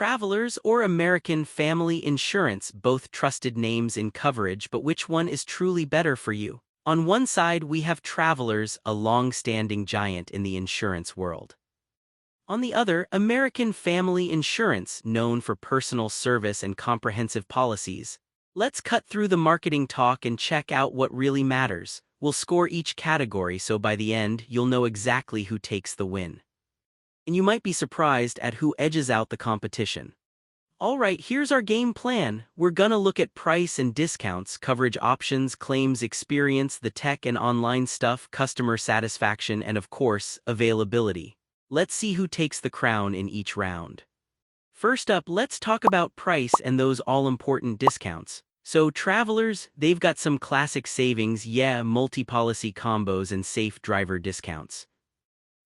Travelers or American Family Insurance, both trusted names in coverage, but which one is truly better for you? On one side, we have Travelers, a long-standing giant in the insurance world. On the other, American Family Insurance, known for personal service and comprehensive policies. Let's cut through the marketing talk and check out what really matters. We'll score each category so by the end, you'll know exactly who takes the win. And you might be surprised at who edges out the competition. Alright, here's our game plan. We're gonna look at price and discounts, coverage options, claims experience, the tech and online stuff, customer satisfaction, and of course, availability. Let's see who takes the crown in each round. First up, let's talk about price and those all-important discounts. So Travelers, they've got some classic savings, yeah, multi-policy combos and safe driver discounts.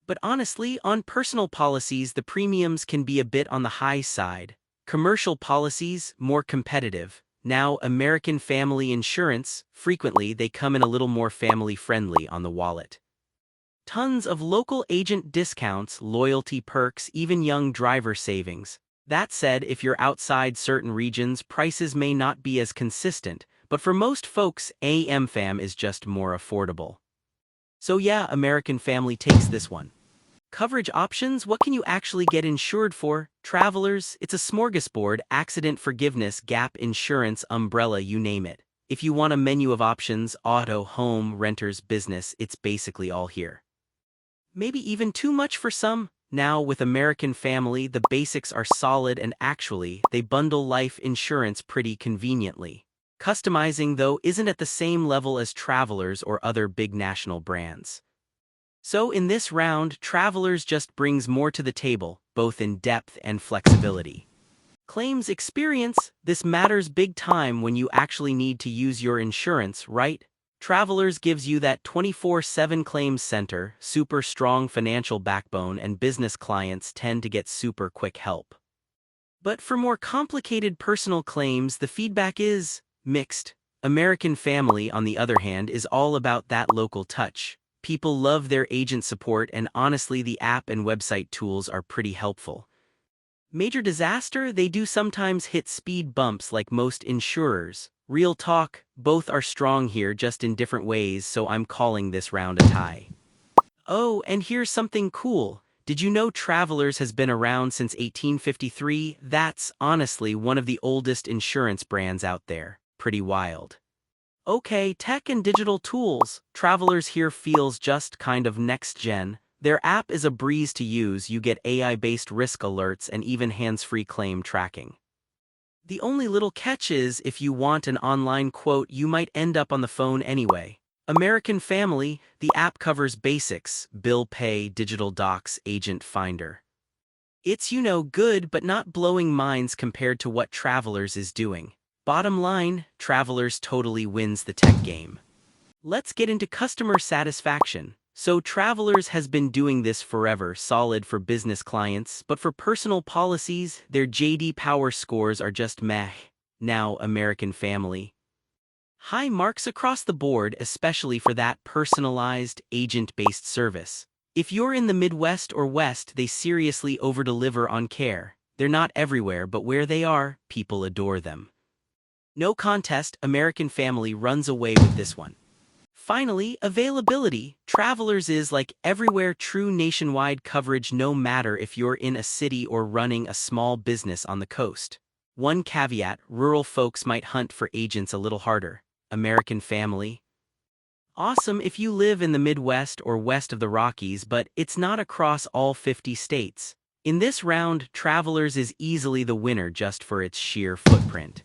But honestly, on personal policies, the premiums can be a bit on the high side. Commercial policies, more competitive. Now, American Family Insurance, frequently they come in a little more family-friendly on the wallet. Tons of local agent discounts, loyalty perks, even young driver savings. That said, if you're outside certain regions, prices may not be as consistent, but for most folks, AmFam is just more affordable. So yeah, American Family takes this one. Coverage options, what can you actually get insured for? Travelers, it's a smorgasbord, accident forgiveness, gap insurance, umbrella, you name it. If you want a menu of options, auto, home, renters, business, it's basically all here. Maybe even too much for some? Now, with American Family, the basics are solid and actually, they bundle life insurance pretty conveniently. Customizing, though, isn't at the same level as Travelers or other big national brands. So in this round, Travelers just brings more to the table, both in depth and flexibility. Claims experience, this matters big time when you actually need to use your insurance, right? Travelers gives you that 24/7 claims center, super strong financial backbone, and business clients tend to get super quick help. But for more complicated personal claims, the feedback is mixed. American Family, on the other hand, is all about that local touch. People love their agent support, and honestly, the app and website tools are pretty helpful. Major disaster, they do sometimes hit speed bumps like most insurers. Real talk, both are strong here just in different ways, so I'm calling this round a tie. Oh, and here's something cool. Did you know Travelers has been around since 1853? That's, honestly, one of the oldest insurance brands out there. Pretty wild. Okay, tech and digital tools. Travelers here feels just kind of next-gen. Their app is a breeze to use, you get AI-based risk alerts and even hands-free claim tracking. The only little catch is, if you want an online quote, you might end up on the phone anyway. American Family, the app covers basics, bill pay, digital docs, agent finder. It's, good but not blowing minds compared to what Travelers is doing. Bottom line, Travelers totally wins the tech game. Let's get into customer satisfaction. So Travelers has been doing this forever, solid for business clients, but for personal policies, their J.D. Power scores are just meh. Now, American Family. High marks across the board, especially for that personalized, agent-based service. If you're in the Midwest or West, they seriously overdeliver on care. They're not everywhere, but where they are, people adore them. No contest, American Family runs away with this one. Finally, availability. Travelers is like everywhere, true nationwide coverage no matter if you're in a city or running a small business on the coast. One caveat, rural folks might hunt for agents a little harder. American Family. Awesome if you live in the Midwest or west of the Rockies, but it's not across all 50 states. In this round, Travelers is easily the winner just for its sheer footprint.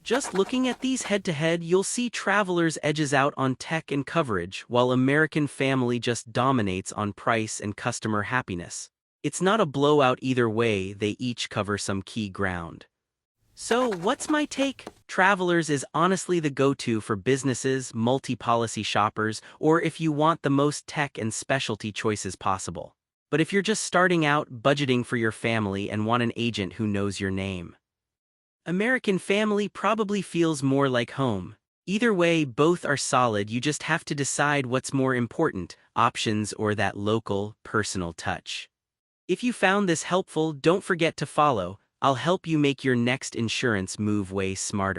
Just looking at these head-to-head, you'll see Travelers edges out on tech and coverage, while American Family just dominates on price and customer happiness. It's not a blowout either way, they each cover some key ground. So, what's my take? Travelers is honestly the go-to for businesses, multi-policy shoppers, or if you want the most tech and specialty choices possible. But if you're just starting out, budgeting for your family, and want an agent who knows your name, American Family probably feels more like home. Either way, both are solid, you just have to decide what's more important, options or that local, personal touch. If you found this helpful, don't forget to follow, I'll help you make your next insurance move way smarter.